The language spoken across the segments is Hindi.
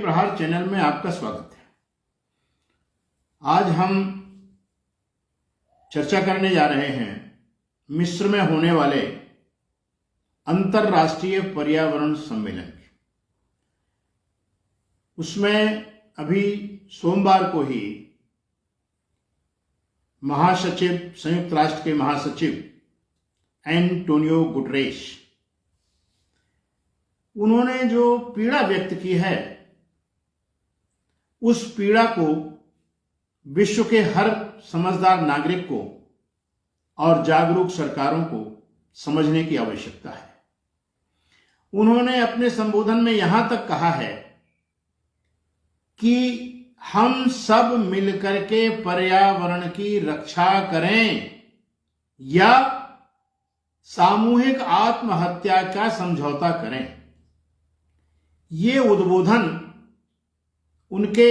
प्रहार चैनल में आपका स्वागत है। आज हम चर्चा करने जा रहे हैं मिस्र में होने वाले अंतर्राष्ट्रीय पर्यावरण सम्मेलन की। उसमें अभी सोमवार को ही महासचिव, संयुक्त राष्ट्र के महासचिव एंटोनियो गुटेरेस, उन्होंने जो पीड़ा व्यक्त की है, उस पीड़ा को विश्व के हर समझदार नागरिक को और जागरूक सरकारों को समझने की आवश्यकता है। उन्होंने अपने संबोधन में यहां तक कहा है कि हम सब मिलकर के पर्यावरण की रक्षा करें या सामूहिक आत्महत्या का समझौता करें। ये उद्बोधन उनके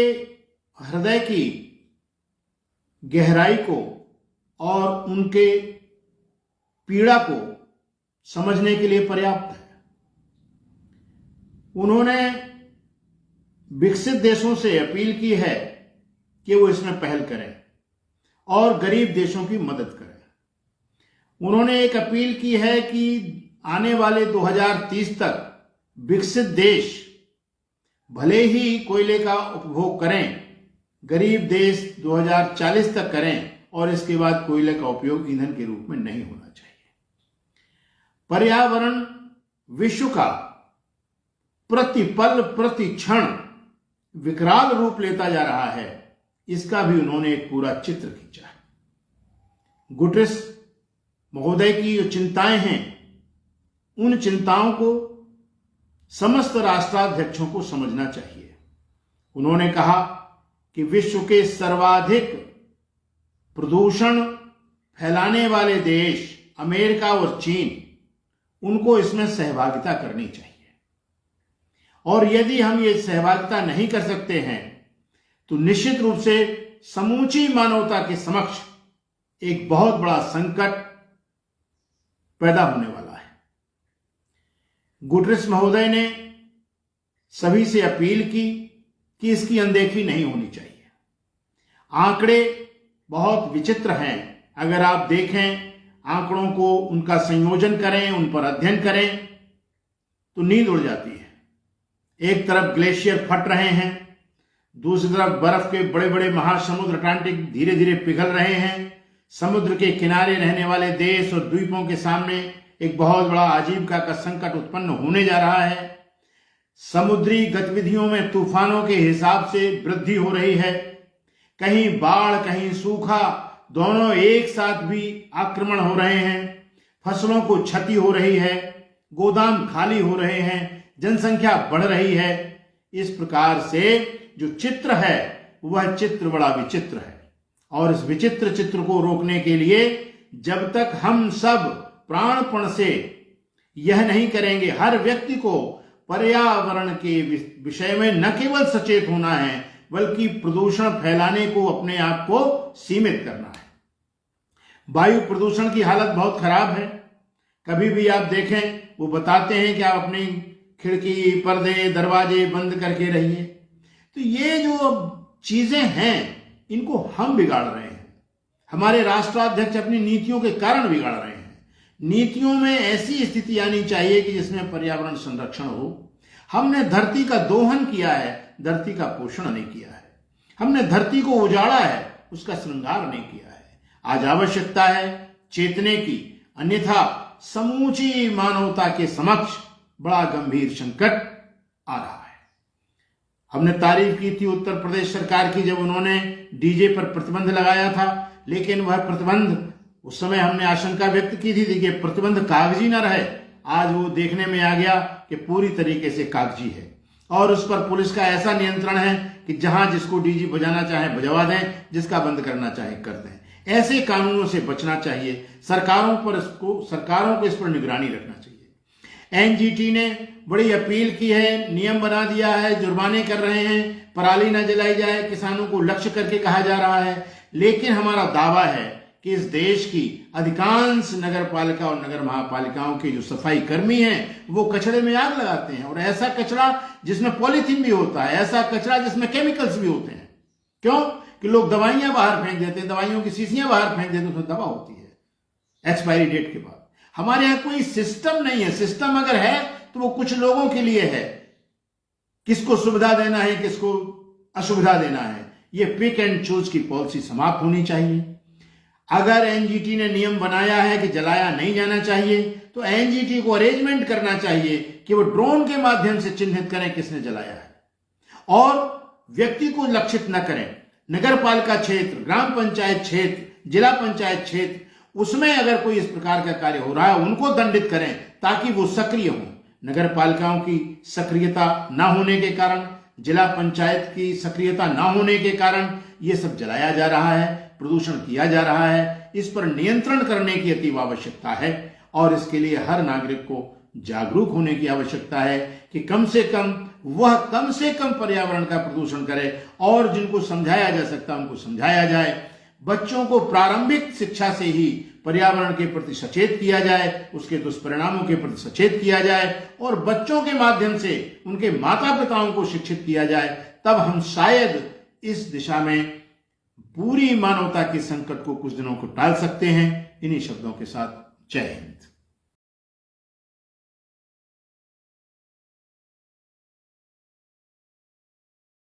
हृदय की गहराई को और उनके पीड़ा को समझने के लिए पर्याप्त है। उन्होंने विकसित देशों से अपील की है कि वो इसमें पहल करें और गरीब देशों की मदद करें। उन्होंने एक अपील की है कि आने वाले 2030 तक विकसित देश भले ही कोयले का उपभोग करें, गरीब देश 2040 तक करें और इसके बाद कोयले का उपयोग ईंधन के रूप में नहीं होना चाहिए। पर्यावरण विश्व का प्रतिपल प्रति क्षण विकराल रूप लेता जा रहा है, इसका भी उन्होंने एक पूरा चित्र खींचा है। गुटेरेस महोदय की जो चिंताएं हैं, उन चिंताओं को समस्त राष्ट्राध्यक्षों को समझना चाहिए। उन्होंने कहा कि विश्व के सर्वाधिक प्रदूषण फैलाने वाले देश अमेरिका और चीन, उनको इसमें सहभागिता करनी चाहिए। और यदि हम ये सहभागिता नहीं कर सकते हैं तो निश्चित रूप से समूची मानवता के समक्ष एक बहुत बड़ा संकट पैदा होने वाला है। गुटेरेस महोदय ने सभी से अपील की कि इसकी अनदेखी नहीं होनी चाहिए। आंकड़े बहुत विचित्र हैं। अगर आप देखें आंकड़ों को, उनका संयोजन करें, उन पर अध्ययन करें तो नींद उड़ जाती है। एक तरफ ग्लेशियर फट रहे हैं, दूसरी तरफ बर्फ के बड़े बड़े महासमुद्र अटलांटिक धीरे धीरे पिघल रहे हैं। समुद्र के किनारे रहने वाले देश और द्वीपों के सामने एक बहुत बड़ा आजीविका का संकट उत्पन्न होने जा रहा है। समुद्री गतिविधियों में तूफानों के हिसाब से वृद्धि हो रही है। कहीं बाढ़, कहीं सूखा, दोनों एक साथ भी आक्रमण हो रहे हैं। फसलों को क्षति हो रही है, गोदाम खाली हो रहे हैं, जनसंख्या बढ़ रही है। इस प्रकार से जो चित्र है वह चित्र बड़ा विचित्र है। और इस विचित्र चित्र को रोकने के लिए जब तक हम सब प्राणपण से यह नहीं करेंगे, हर व्यक्ति को पर्यावरण के विषय में न केवल सचेत होना है बल्कि प्रदूषण फैलाने को अपने आप को सीमित करना है। वायु प्रदूषण की हालत बहुत खराब है। कभी भी आप देखें वो बताते हैं कि आप अपनी खिड़की, पर्दे, दरवाजे बंद करके रहिए। तो ये जो चीजें हैं इनको हम बिगाड़ रहे हैं। हमारे राष्ट्राध्यक्ष अपनी नीतियों के कारण बिगाड़ रहे हैं। नीतियों में ऐसी स्थिति आनी चाहिए कि जिसमें पर्यावरण संरक्षण हो। हमने धरती का दोहन किया है, धरती का पोषण नहीं किया है। हमने धरती को उजाड़ा है, उसका श्रृंगार नहीं किया है। आज आवश्यकता है चेतने की, अन्यथा समूची मानवता के समक्ष बड़ा गंभीर संकट आ रहा है। हमने तारीफ की थी उत्तर प्रदेश सरकार की जब उन्होंने डीजे पर प्रतिबंध लगाया था, लेकिन वह प्रतिबंध, उस समय हमने आशंका व्यक्त की थी कि प्रतिबंध कागजी न रहे। आज वो देखने में आ गया कि पूरी तरीके से कागजी है और उस पर पुलिस का ऐसा नियंत्रण है कि जहां जिसको डीजे बजाना चाहे बजवा दें, जिसका बंद करना चाहे कर दें। ऐसे कानूनों से बचना चाहिए। सरकारों को इस पर निगरानी रखना चाहिए। एनजीटी ने बड़ी अपील की है, नियम बना दिया है, जुर्माने कर रहे हैं, पराली न जलाई जाए, किसानों को लक्ष्य करके कहा जा रहा है। लेकिन हमारा दावा है कि कि इस देश की अधिकांश नगर पालिका और नगर महापालिकाओं के जो सफाई कर्मी हैं वो कचरे में आग लगाते हैं, और ऐसा कचरा जिसमें पॉलीथीन भी होता है, ऐसा कचरा जिसमें केमिकल्स भी होते हैं। क्यों? कि लोग दवाइयां बाहर फेंक देते हैं, दवाइयों की शीशियां बाहर फेंक देते हैं, उसमें दवा होती है एक्सपायरी डेट के बाद। हमारे यहां कोई सिस्टम नहीं है। सिस्टम अगर है तो वो कुछ लोगों के लिए है, किसको सुविधा देना है, किसको असुविधा देना है। ये पिक एंड चूज की पॉलिसी समाप्त होनी चाहिए। अगर एनजीटी ने नियम बनाया है कि जलाया नहीं जाना चाहिए, तो एनजीटी को अरेंजमेंट करना चाहिए कि वो ड्रोन के माध्यम से चिन्हित करें किसने जलाया है, और व्यक्ति को लक्षित न करें। नगर पालिका क्षेत्र, ग्राम पंचायत क्षेत्र, जिला पंचायत क्षेत्र, उसमें अगर कोई इस प्रकार का कार्य हो रहा है उनको दंडित करें ताकि वो सक्रिय हों। नगर पालिकाओं की सक्रियता ना होने के कारण, जिला पंचायत की सक्रियता ना होने के कारण ये सब जलाया जा रहा है, प्रदूषण किया जा रहा है। इस पर नियंत्रण करने की अतीव आवश्यकता है, और इसके लिए हर नागरिक को जागरूक होने की आवश्यकता है कि कम से कम पर्यावरण का प्रदूषण करे, और जिनको समझाया जा सकता है उनको समझाया जाए। बच्चों को प्रारंभिक शिक्षा से ही पर्यावरण के प्रति सचेत किया जाए, उसके दुष्परिणामों के प्रति सचेत किया जाए, और बच्चों के माध्यम से उनके माता पिताओं को शिक्षित किया जाए। तब हम शायद इस दिशा में पूरी मानवता के संकट को कुछ दिनों को टाल सकते हैं। इन्हीं शब्दों के साथ जय हिंद।